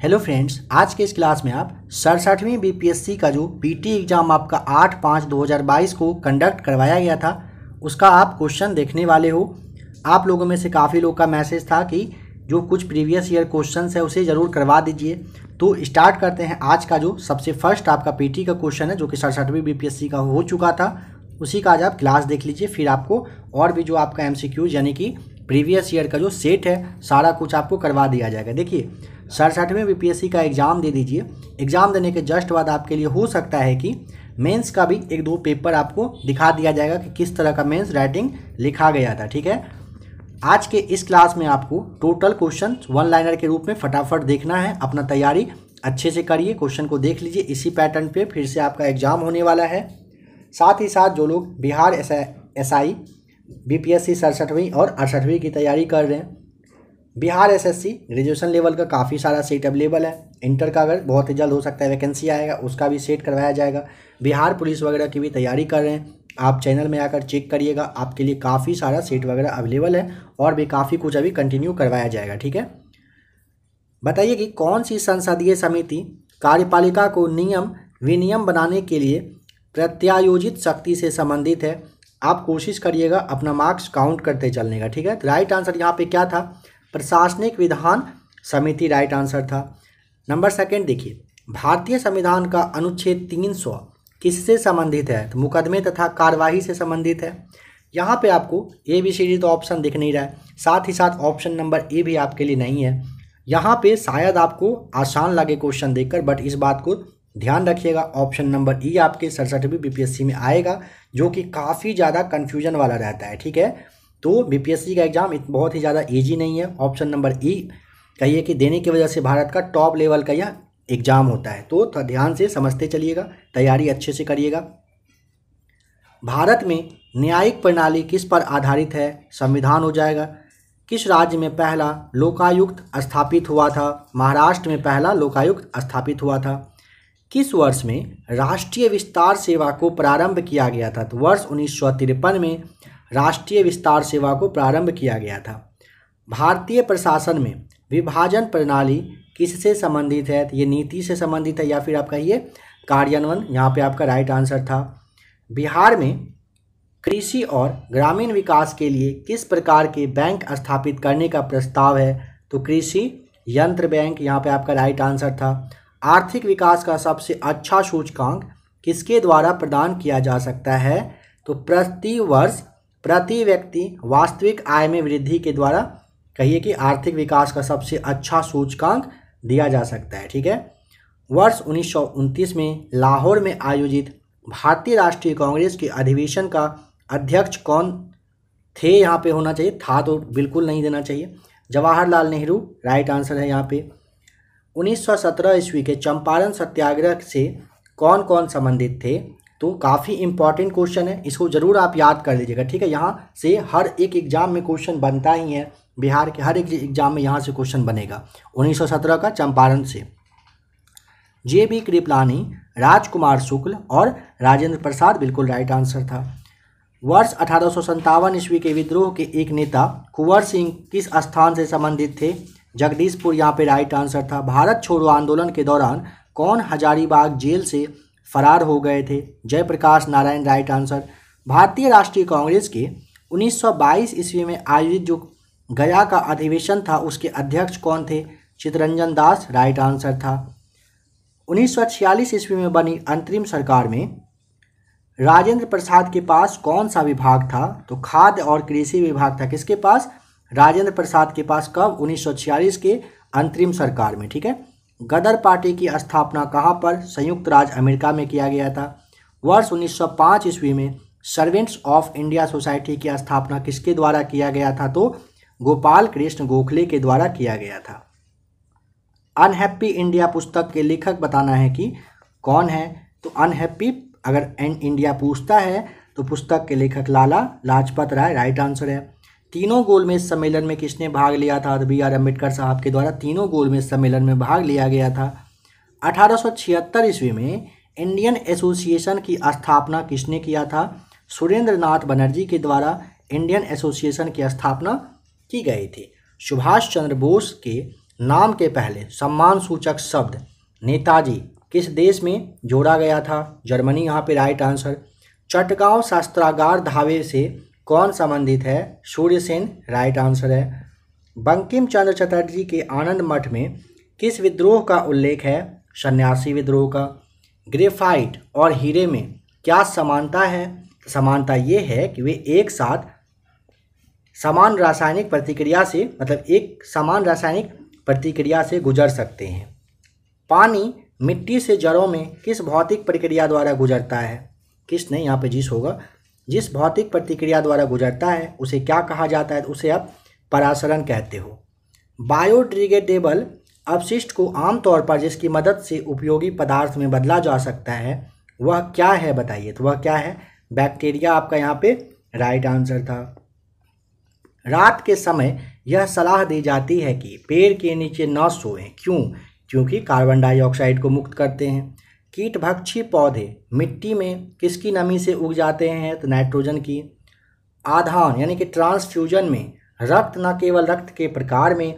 Hello friends, आज के इस क्लास में आप 67वीं बीपीएससी का जो पीटी एग्ज़ाम आपका 8/5/2022 को कंडक्ट करवाया गया था उसका आप क्वेश्चन देखने वाले हो। आप लोगों में से काफ़ी लोग का मैसेज था कि जो कुछ प्रीवियस ईयर क्वेश्चन है उसे ज़रूर करवा दीजिए। तो स्टार्ट करते हैं। आज का जो सबसे फर्स्ट आपका पीटी का क्वेश्चन है जो कि 67वीं बीपीएससी का हो चुका था, उसी का आज आप क्लास देख लीजिए। फिर आपको और भी जो आपका एमसीक्यूज यानी कि प्रीवियस ईयर का जो सेट है सारा कुछ आपको करवा दिया जाएगा। देखिए 67वें बीपीएससी का एग्ज़ाम दे दीजिए। एग्ज़ाम देने के जस्ट बाद आपके लिए हो सकता है कि मेंस का भी एक दो पेपर आपको दिखा दिया जाएगा कि किस तरह का मेंस राइटिंग लिखा गया था। ठीक है, आज के इस क्लास में आपको टोटल क्वेश्चन वन लाइनर के रूप में फटाफट देखना है। अपना तैयारी अच्छे से करिए, क्वेश्चन को देख लीजिए। इसी पैटर्न पे फिर से आपका एग्ज़ाम होने वाला है। साथ ही साथ जो लोग बिहार एसआई बीपीएससी 67वीं और 68वीं की तैयारी कर रहे हैं, बिहार एसएससी ग्रेजुएशन लेवल का काफ़ी सारा सीट अवेलेबल है। इंटर का अगर बहुत ही जल्द हो सकता है वैकेंसी आएगा, उसका भी सेट करवाया जाएगा। बिहार पुलिस वगैरह की भी तैयारी कर रहे हैं, आप चैनल में आकर चेक करिएगा, आपके लिए काफ़ी सारा सीट वगैरह अवेलेबल है और भी काफ़ी कुछ अभी कंटिन्यू करवाया जाएगा। ठीक है, बताइए कि कौन सी संसदीय समिति कार्यपालिका को नियम विनियम बनाने के लिए प्रत्यायोजित शक्ति से संबंधित है। आप कोशिश करिएगा अपना मार्क्स काउंट करते चलने का। ठीक है, राइट आंसर यहाँ पे क्या था? प्रशासनिक विधान समिति राइट आंसर था। नंबर सेकंड देखिए, भारतीय संविधान का अनुच्छेद 300 किससे संबंधित है? तो मुकदमे तथा कार्यवाही से संबंधित है। यहाँ पे आपको ABCD तो ऑप्शन दिख नहीं रहा है, साथ ही साथ ऑप्शन नंबर ए भी आपके लिए नहीं है। यहाँ पे शायद आपको आसान लगे क्वेश्चन देखकर, बट इस बात को ध्यान रखिएगा, ऑप्शन नंबर ई आपके 67वीं बीपीएससी में आएगा जो कि काफ़ी ज़्यादा कन्फ्यूजन वाला रहता है। ठीक है, तो बीपीएससी का एग्जाम बहुत ही ज़्यादा इजी नहीं है। ऑप्शन नंबर ई कहिए कि देने की वजह से भारत का टॉप लेवल का यह एग्जाम होता है। तो ध्यान से समझते चलिएगा, तैयारी अच्छे से करिएगा। भारत में न्यायिक प्रणाली किस पर आधारित है? संविधान हो जाएगा। किस राज्य में पहला लोकायुक्त स्थापित हुआ था? महाराष्ट्र में पहला लोकायुक्त स्थापित हुआ था। किस वर्ष में राष्ट्रीय विस्तार सेवा को प्रारंभ किया गया था? तो वर्ष 1953 में राष्ट्रीय विस्तार सेवा को प्रारंभ किया गया था। भारतीय प्रशासन में विभाजन प्रणाली किससे संबंधित है? तो ये नीति से संबंधित है या फिर आप कहिए कार्यान्वयन, यहाँ पे आपका राइट आंसर था। बिहार में कृषि और ग्रामीण विकास के लिए किस प्रकार के बैंक स्थापित करने का प्रस्ताव है? तो कृषि यंत्र बैंक यहाँ पे आपका राइट आंसर था। आर्थिक विकास का सबसे अच्छा सूचकांक किसके द्वारा प्रदान किया जा सकता है? तो प्रति वर्ष प्रति व्यक्ति वास्तविक आय में वृद्धि के द्वारा कहिए कि आर्थिक विकास का सबसे अच्छा सूचकांक दिया जा सकता है। ठीक है, वर्ष 1929 में लाहौर में आयोजित भारतीय राष्ट्रीय कांग्रेस के अधिवेशन का अध्यक्ष कौन थे? यहाँ पे होना चाहिए, था तो बिल्कुल नहीं देना चाहिए। जवाहरलाल नेहरू राइट आंसर है यहाँ पे। 1917 ईस्वी के चंपारण सत्याग्रह से कौन कौन संबंधित थे? तो काफ़ी इंपॉर्टेंट क्वेश्चन है, इसको जरूर आप याद कर लीजिएगा। ठीक है, यहाँ से हर एक एग्जाम में क्वेश्चन बनता ही है, बिहार के हर एक एग्जाम में यहाँ से क्वेश्चन बनेगा। 1917 का चंपारण से JB कृपलानी, राजकुमार शुक्ल और राजेंद्र प्रसाद बिल्कुल राइट आंसर था। वर्ष 1857 ईस्वी के विद्रोह के एक नेता कुंवर सिंह किस स्थान से संबंधित थे? जगदीशपुर यहाँ पे राइट आंसर था। भारत छोड़ो आंदोलन के दौरान कौन हजारीबाग जेल से फरार हो गए थे? Jayaprakash Narayan right answer. भारतीय राष्ट्रीय कांग्रेस के 1922 ईस्वी में आयोजित जो गया का अधिवेशन था उसके अध्यक्ष कौन थे? चित्तरंजन दास राइट आंसर था। 1946 ईस्वी में बनी अंतरिम सरकार में राजेंद्र प्रसाद के पास कौन सा विभाग था? तो खाद्य और कृषि विभाग था। किसके पास? राजेंद्र प्रसाद के पास। कब? 1946 के अंतरिम सरकार में। ठीक है, गदर पार्टी की स्थापना कहाँ पर? संयुक्त राज्य अमेरिका में किया गया था। वर्ष 1905 ईस्वी में सर्वेंट्स ऑफ इंडिया सोसाइटी की स्थापना किसके द्वारा किया गया था? तो गोपाल कृष्ण गोखले के द्वारा किया गया था। अनहैप्पी इंडिया पुस्तक के लेखक बताना है कि कौन है? तो अनहैप्पी अगर इंडिया पूछता है तो पुस्तक के लेखक लाला लाजपत राय राइट आंसर है। तीनों गोलमेज सम्मेलन में किसने भाग लिया था? तो BR अम्बेडकर साहब के द्वारा तीनों गोलमेज सम्मेलन में भाग लिया गया था। 1876 ईस्वी में इंडियन एसोसिएशन की स्थापना किसने किया था? सुरेंद्र नाथ बनर्जी के द्वारा इंडियन एसोसिएशन की स्थापना की गई थी। सुभाष चंद्र बोस के नाम के पहले सम्मान सूचक शब्द नेताजी किस देश में जोड़ा गया था? जर्मनी यहाँ पे राइट आंसर। चटगांव शस्त्रागार धावे से कौन संबंधित है? सूर्यसेन राइट आंसर है। बंकिम चंद्र चटर्जी के आनंद मठ में किस विद्रोह का उल्लेख है? सन्यासी विद्रोह का। ग्रेफाइट और हीरे में क्या समानता है? समानता ये है कि वे एक साथ समान रासायनिक प्रतिक्रिया से एक समान रासायनिक प्रतिक्रिया से गुजर सकते हैं। पानी मिट्टी से जड़ों में किस भौतिक प्रक्रिया द्वारा गुजरता है? किस नहीं, यहाँ पे जिस होगा। जिस भौतिक प्रतिक्रिया द्वारा गुजरता है उसे क्या कहा जाता है? उसे आप परासरण कहते हो। बायोडिग्रेडेबल अपशिष्ट को आमतौर पर जिसकी मदद से उपयोगी पदार्थ में बदला जा सकता है वह क्या है बताइए? तो वह क्या है? बैक्टीरिया आपका यहाँ पे राइट आंसर था। रात के समय यह सलाह दी जाती है कि पेड़ के नीचे न सोएं। क्यों? क्योंकि कार्बन डाइऑक्साइड को मुक्त करते हैं। कीटभक्षी पौधे मिट्टी में किसकी नमी से उग जाते हैं? तो नाइट्रोजन की। आधान यानी कि ट्रांसफ्यूजन में रक्त न केवल रक्त के प्रकार में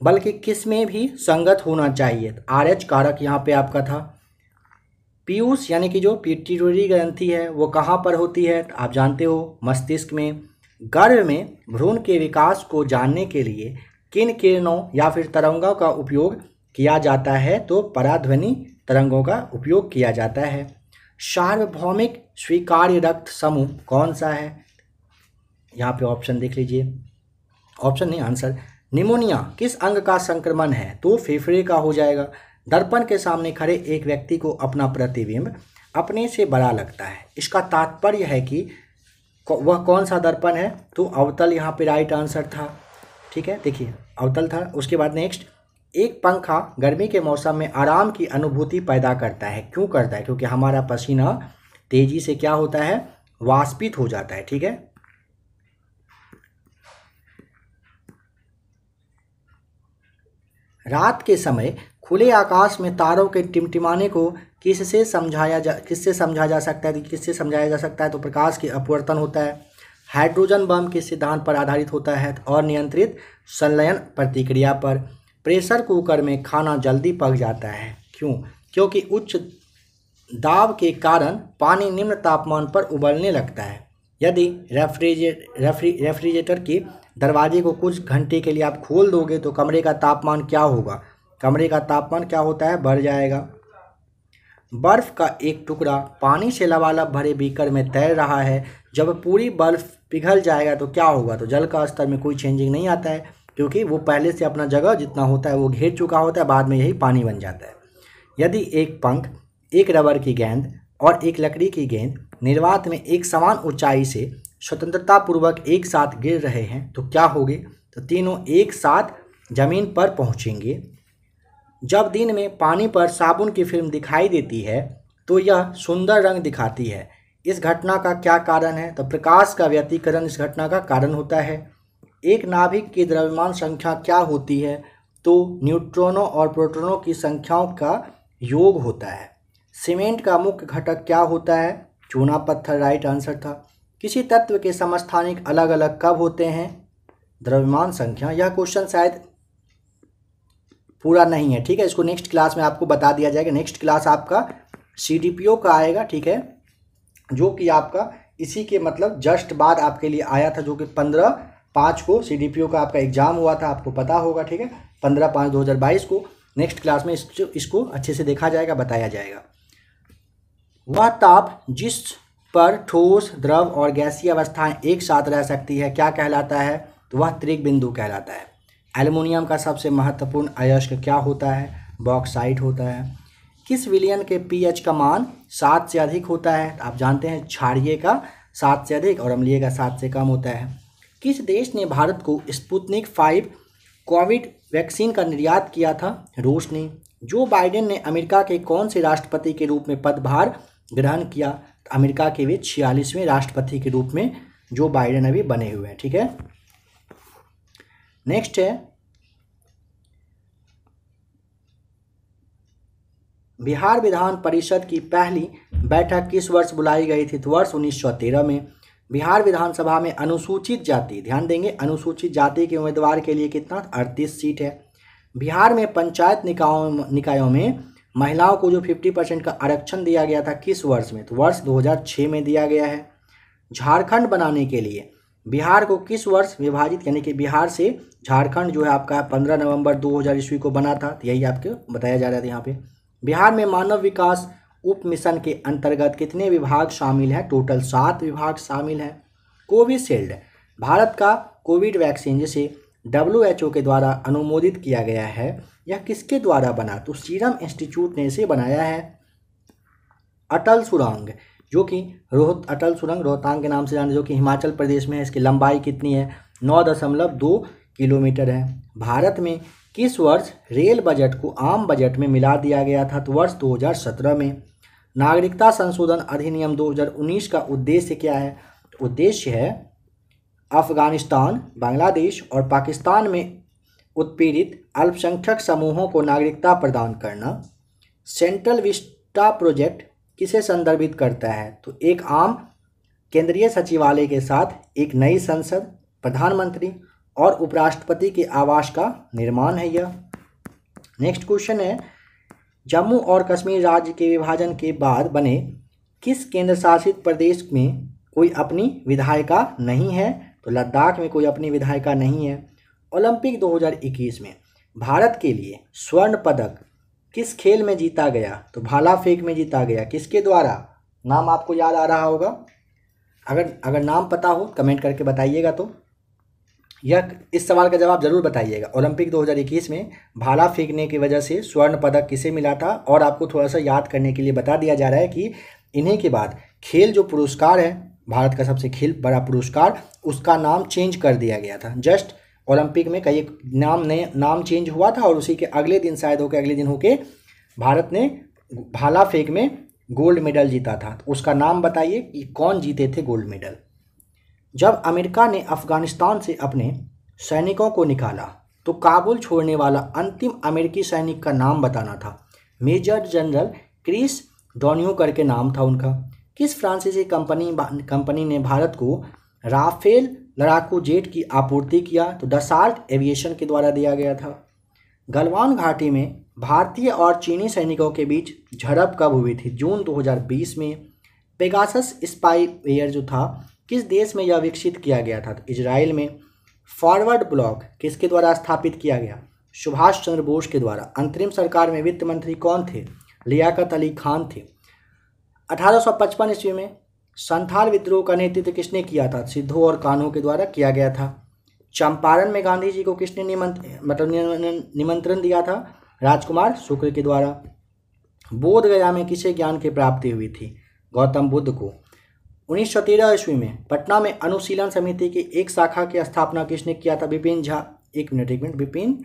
बल्कि किस में भी संगत होना चाहिए? RH कारक यहाँ पे आपका था। पीयूष यानी कि जो पिट्यूटरी ग्रंथि है वो कहाँ पर होती है? तो आप जानते हो मस्तिष्क में। गर्भ में भ्रूण के विकास को जानने के लिए किन किरणों या फिर तरंगों का उपयोग किया जाता है? तो पराध्वनि तरंगों का उपयोग किया जाता है। सार्वभौमिक स्वीकार्य रक्त समूह कौन सा है? यहाँ पे ऑप्शन देख लीजिए। ऑप्शन नहीं, आंसर। निमोनिया किस अंग का संक्रमण है? तो फेफड़े का हो जाएगा। दर्पण के सामने खड़े एक व्यक्ति को अपना प्रतिबिंब अपने से बड़ा लगता है, इसका तात्पर्य है कि वह कौन सा दर्पण है? तो अवतल यहाँ पे राइट आंसर था। ठीक है, देखिए अवतल था। उसके बाद नेक्स्ट, एक पंखा गर्मी के मौसम में आराम की अनुभूति पैदा करता है। क्यों करता है? क्योंकि हमारा पसीना तेजी से क्या होता है? वाष्पित हो जाता है। ठीक है, रात के समय खुले आकाश में तारों के टिमटिमाने को किससे समझा जा सकता है? किससे समझाया जा सकता है? तो प्रकाश के अपवर्तन होता है। हाइड्रोजन बम किस सिद्धांत पर आधारित होता है? और नियंत्रित संलयन प्रतिक्रिया पर। प्रेशर कुकर में खाना जल्दी पक जाता है। क्यों? क्योंकि उच्च दाब के कारण पानी निम्न तापमान पर उबलने लगता है। यदि रेफ्रिजरेटर के दरवाजे को कुछ घंटे के लिए आप खोल दोगे तो कमरे का तापमान क्या होगा? कमरे का तापमान क्या होता है? बढ़ जाएगा। बर्फ का एक टुकड़ा पानी से लबालब भरे बीकर में तैर रहा है। जब पूरी बर्फ पिघल जाएगा तो क्या होगा? तो जल का स्तर में कोई चेंजिंग नहीं आता है, क्योंकि वो पहले से अपना जगह जितना होता है वो घेर चुका होता है, बाद में यही पानी बन जाता है। यदि एक पंख, एक रबर की गेंद और एक लकड़ी की गेंद निर्वात में एक समान ऊंचाई से स्वतंत्रता पूर्वक एक साथ गिर रहे हैं तो क्या होगे? तो तीनों एक साथ जमीन पर पहुंचेंगे। जब दिन में पानी पर साबुन की फिल्म दिखाई देती है तो यह सुंदर रंग दिखाती है। इस घटना का क्या कारण है? तो प्रकाश का व्यतिकरण इस घटना का कारण होता है। एक नाभिक की द्रव्यमान संख्या क्या होती है? तो न्यूट्रॉनों और प्रोटॉनों की संख्याओं का योग होता है। सीमेंट का मुख्य घटक क्या होता है? चूना पत्थर राइट आंसर था। किसी तत्व के समस्थानिक अलग अलग कब होते हैं? द्रव्यमान संख्या। यह क्वेश्चन शायद पूरा नहीं है, ठीक है, इसको नेक्स्ट क्लास में आपको बता दिया जाएगा। नेक्स्ट क्लास आपका CDPO का आएगा, ठीक है, जो कि आपका इसी के जस्ट बाद आपके लिए आया था, जो कि 15/5 को CDPO का आपका एग्जाम हुआ था, आपको पता होगा, ठीक है, 15/5/2022 को। नेक्स्ट क्लास में इसको अच्छे से देखा जाएगा, बताया जाएगा। वह ताप जिस पर ठोस, द्रव और गैसीय अवस्थाएं एक साथ रह सकती है क्या कहलाता है? तो वह त्रिक बिंदु कहलाता है। एल्युमिनियम का सबसे महत्वपूर्ण अयस्क क्या होता है? बॉक्साइट होता है। किस विलयन के pH का मान 7 से अधिक होता है? आप जानते हैं क्षारीय का 7 से अधिक और अम्लीय का 7 से कम होता है। किस देश ने भारत को स्पुतनिक 5 कोविड वैक्सीन का निर्यात किया था? रूस ने। जो बाइडेन ने अमेरिका के कौन से राष्ट्रपति के रूप में पदभार ग्रहण किया? अमेरिका के वे 46वें राष्ट्रपति के रूप में जो बाइडेन अभी बने हुए हैं, ठीक है। नेक्स्ट है, बिहार विधान परिषद की पहली बैठक किस वर्ष बुलाई गई थी? तो वर्ष 1913 में। बिहार विधानसभा में अनुसूचित जाति, ध्यान देंगे, अनुसूचित जाति के उम्मीदवार के लिए कितना? 38 सीट है। बिहार में पंचायत निकायों में महिलाओं को जो 50% का आरक्षण दिया गया था किस वर्ष में? तो वर्ष 2006 में दिया गया है। झारखंड बनाने के लिए बिहार को किस वर्ष विभाजित, यानी कि बिहार से झारखंड जो है आपका 15 नवंबर 2000 ईस्वी को बना था। तो यही आपको बताया जा रहा था यहाँ पे। बिहार में मानव विकास उप मिशन के अंतर्गत कितने विभाग शामिल हैं? टोटल 7 विभाग शामिल हैं। कोविशील्ड भारत का कोविड वैक्सीन जिसे WHO के द्वारा अनुमोदित किया गया है, यह किसके द्वारा बना? तो सीरम इंस्टीट्यूट ने इसे बनाया है। अटल सुरंग जो कि अटल सुरंग रोहतांग के नाम से जाने, जो कि हिमाचल प्रदेश में है, इसकी लंबाई कितनी है? 9.2 किलोमीटर है। भारत में किस वर्ष रेल बजट को आम बजट में मिला दिया गया था? तो वर्ष 2017 में। नागरिकता संशोधन अधिनियम 2019 का उद्देश्य क्या है? उद्देश्य है अफगानिस्तान, बांग्लादेश और पाकिस्तान में उत्पीड़ित अल्पसंख्यक समूहों को नागरिकता प्रदान करना। सेंट्रल विस्टा प्रोजेक्ट किसे संदर्भित करता है? तो एक आम केंद्रीय सचिवालय के साथ एक नई संसद, प्रधानमंत्री और उपराष्ट्रपति के आवास का निर्माण है यह। नेक्स्ट क्वेश्चन है, जम्मू और कश्मीर राज्य के विभाजन के बाद बने किस केंद्र शासित प्रदेश में कोई अपनी विधायिका नहीं है? तो लद्दाख में कोई अपनी विधायिका नहीं है। ओलंपिक 2021 में भारत के लिए स्वर्ण पदक किस खेल में जीता गया? तो भाला फेंक में जीता गया। किसके द्वारा? नाम आपको याद आ रहा होगा, अगर नाम पता हो कमेंट करके बताइएगा। तो यह इस सवाल का जवाब जरूर बताइएगा। ओलंपिक 2021 में भाला फेंकने की वजह से स्वर्ण पदक किसे मिला था? और आपको थोड़ा सा याद करने के लिए बता दिया जा रहा है कि इन्हीं के बाद खेल जो पुरस्कार है, भारत का सबसे खेल बड़ा पुरस्कार, उसका नाम चेंज कर दिया गया था। जस्ट ओलंपिक में कई नाम चेंज हुआ था और उसी के अगले दिन शायद अगले दिन होके भारत ने भाला फेंक में गोल्ड मेडल जीता था। तो उसका नाम बताइए कि कौन जीते थे गोल्ड मेडल। जब अमेरिका ने अफगानिस्तान से अपने सैनिकों को निकाला तो काबुल छोड़ने वाला अंतिम अमेरिकी सैनिक का नाम बताना था। मेजर जनरल क्रिस डोनियो करके नाम था उनका। किस फ्रांसीसी कंपनी ने भारत को राफेल लड़ाकू जेट की आपूर्ति किया? तो दसाल्ट एविएशन के द्वारा दिया गया था। गलवान घाटी में भारतीय और चीनी सैनिकों के बीच झड़प कब हुई थी? जून 2020 में। पेगासस स्पाईवेयर जो था किस देश में यह विकसित किया गया था? तो इजराइल में। फॉरवर्ड ब्लॉक किसके द्वारा स्थापित किया गया? सुभाष चंद्र बोस के द्वारा। अंतरिम सरकार में वित्त मंत्री कौन थे? लियाकत अली खान थे। 1855 ईस्वी में संथाल विद्रोह का नेतृत्व किसने किया था? सिद्धू और कान्हू के द्वारा किया गया था। चंपारण में गांधी जी को किसने निमंत्रण दिया था? राजकुमार शुक्ल के द्वारा। बोध गया में किसे ज्ञान की प्राप्ति हुई थी? गौतम बुद्ध को। 1913 ईस्वी में पटना में अनुशीलन समिति की एक शाखा की स्थापना किसने किया था? विपिन झा। एक मिनट विपिन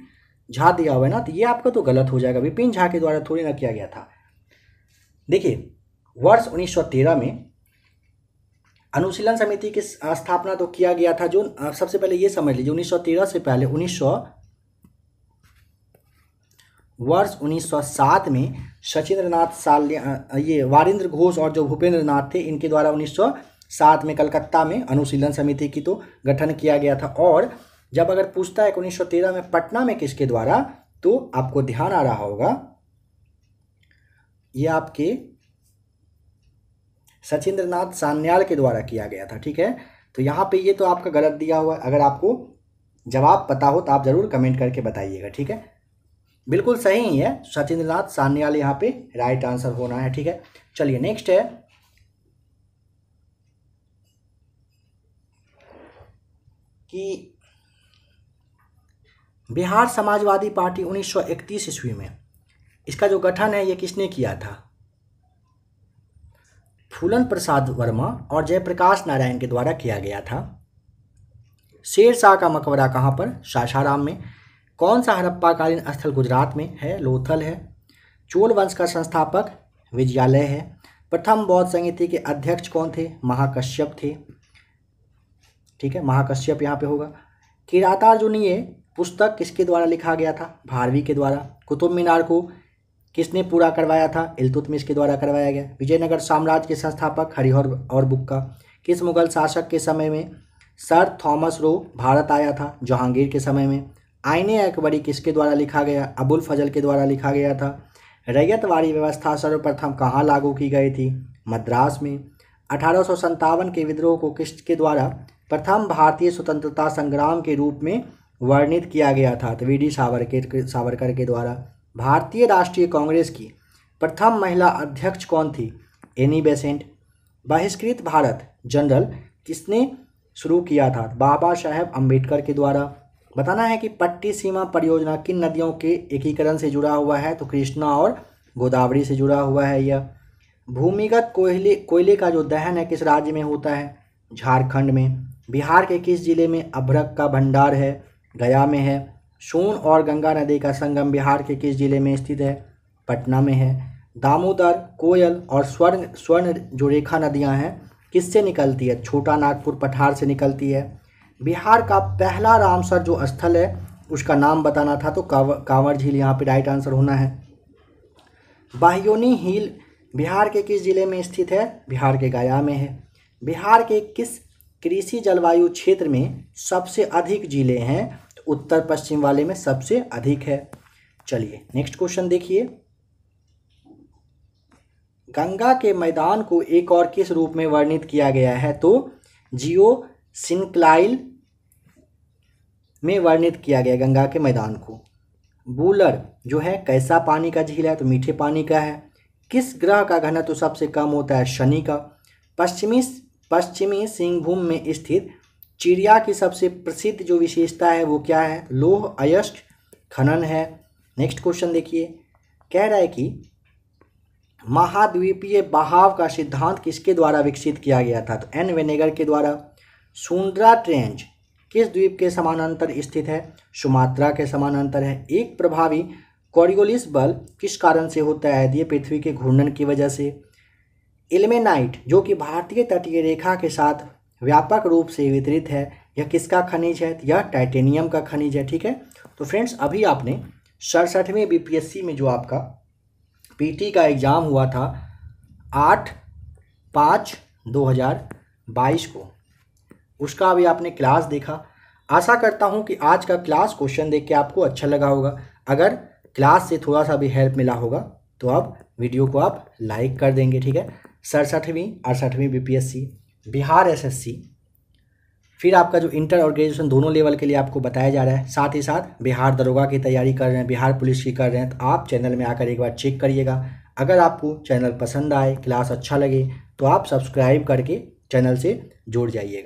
झा दिया हुआ है ना, तो ये आपका तो गलत हो जाएगा। विपिन झा के द्वारा थोड़ी ना किया गया था। देखिए, वर्ष 1913 में अनुशीलन समिति की स्थापना तो किया गया था। जो सबसे पहले ये समझ लीजिए, 1913 से पहले वर्ष 1907 में सचिंद्रनाथ ये वारिंद्र घोष और जो भूपेंद्र नाथ थे, इनके द्वारा 1907 में कलकत्ता में अनुशीलन समिति की तो गठन किया गया था। और जब अगर पूछता है कि 1913 में पटना में किसके द्वारा, तो आपको ध्यान आ रहा होगा ये आपके सचिंद्रनाथ सान्याल के द्वारा किया गया था। ठीक है, तो यहाँ पे ये तो आपका गलत दिया हुआ है। अगर आपको जवाब पता हो तो आप जरूर कमेंट करके बताइएगा। ठीक है, बिल्कुल सही ही है, सचिंद्रनाथ सान्याल यहाँ पे राइट आंसर होना है। ठीक है, चलिए नेक्स्ट है कि बिहार समाजवादी पार्टी 1931 ईस्वी में इसका जो गठन है ये किसने किया था? फूलन प्रसाद वर्मा और जयप्रकाश नारायण के द्वारा किया गया था। शेर शाह का मकबरा कहाँ पर? सासाराम में। कौन सा हड़प्पाकालीन स्थल गुजरात में है? लोथल है। चोल वंश का संस्थापक विजयालय है। प्रथम बौद्ध संहिता के अध्यक्ष कौन थे? महाकश्यप थे। ठीक है, महाकश्यप यहाँ पे होगा। किरातार्जुनीय पुस्तक किसके द्वारा लिखा गया था? भारवी के द्वारा। कुतुब मीनार को किसने पूरा करवाया था? इल्तुतमिश के द्वारा करवाया गया। विजयनगर साम्राज्य के संस्थापक हरिहर और बुक्का। किस मुगल शासक के समय में सर थॉमस रो भारत आया था? जहांगीर के समय में। आईने अकबरी किसके द्वारा लिखा गया? अबुल फजल के द्वारा लिखा गया था। रैयतवाड़ी व्यवस्था सर्वप्रथम कहाँ लागू की गई थी? मद्रास में। 1857 के विद्रोह को किसके द्वारा प्रथम भारतीय स्वतंत्रता संग्राम के रूप में वर्णित किया गया था? तो वी.डी. सावरकर के द्वारा। भारतीय राष्ट्रीय कांग्रेस की प्रथम महिला अध्यक्ष कौन थी? Annie Besant. बहिष्कृत भारत जनरल किसने शुरू किया था? बाबा साहेब अम्बेडकर के द्वारा। बताना है कि पट्टी सीमा परियोजना किन नदियों के एकीकरण से जुड़ा हुआ है? तो कृष्णा और गोदावरी से जुड़ा हुआ है यह। भूमिगत कोयले का जो दहन है किस राज्य में होता है? झारखंड में। बिहार के किस जिले में अभ्रक का भंडार है? गया में है। सोन और गंगा नदी का संगम बिहार के किस जिले में स्थित है? पटना में है। दामोदर, कोयल और स्वर्ण जो रेखा नदियां हैं किससे निकलती है? छोटा नागपुर पठार से निकलती है। बिहार का पहला रामसर जो स्थल है उसका नाम बताना था, तो कांवर झील यहाँ पे राइट आंसर होना है। बाह्योनी हिल बिहार के किस जिले में स्थित है? बिहार के गया में है। बिहार के किस कृषि जलवायु क्षेत्र में सबसे अधिक जिले हैं? तो उत्तर पश्चिम वाले में सबसे अधिक है। चलिए नेक्स्ट क्वेश्चन देखिए। गंगा के मैदान को एक और किस रूप में वर्णित किया गया है? तो जियोसिंक्लाइल में वर्णित किया गया गंगा के मैदान को। बूलर जो है कैसा पानी का झील है? तो मीठे पानी का है। किस ग्रह का घनत्व सबसे कम होता है? शनि का। पश्चिमी सिंहभूम में स्थित चिड़िया की सबसे प्रसिद्ध जो विशेषता है वो क्या है? लौह अयस्क खनन है। नेक्स्ट क्वेश्चन देखिए, कह रहा है कि महाद्वीपीय बहाव का सिद्धांत किसके द्वारा विकसित किया गया था? तो एन वेनेगर के द्वारा। सुंद्रा ट्रेंच किस द्वीप के समानांतर स्थित है? सुमात्रा के समानांतर है। एक प्रभावी कॉरियोलिस बल किस कारण से होता है? यदि पृथ्वी के घूर्णन की वजह से। इल्मेनाइट जो कि भारतीय तटीय रेखा के साथ व्यापक रूप से वितरित है, यह किसका खनिज है? यह टाइटेनियम का खनिज है। ठीक है, तो फ्रेंड्स अभी आपने 67वें बीपीएससी में जो आपका पीटी का एग्ज़ाम हुआ था 8/5/2022 को, उसका अभी आपने क्लास देखा। आशा करता हूं कि आज का क्लास क्वेश्चन देख के आपको अच्छा लगा होगा। अगर क्लास से थोड़ा सा भी हेल्प मिला होगा तो आप वीडियो को आप लाइक कर देंगे। ठीक है, 67वीं 68वीं बीपीएससी, बिहार एसएससी, फिर आपका जो इंटर और ग्रेजुएशन दोनों लेवल के लिए आपको बताया जा रहा है। साथ ही साथ बिहार दरोगा की तैयारी कर रहे हैं, बिहार पुलिस की कर रहे हैं, तो आप चैनल में आकर एक बार चेक करिएगा। अगर आपको चैनल पसंद आए, क्लास अच्छा लगे तो आप सब्सक्राइब करके चैनल से जुड़ जाइएगा।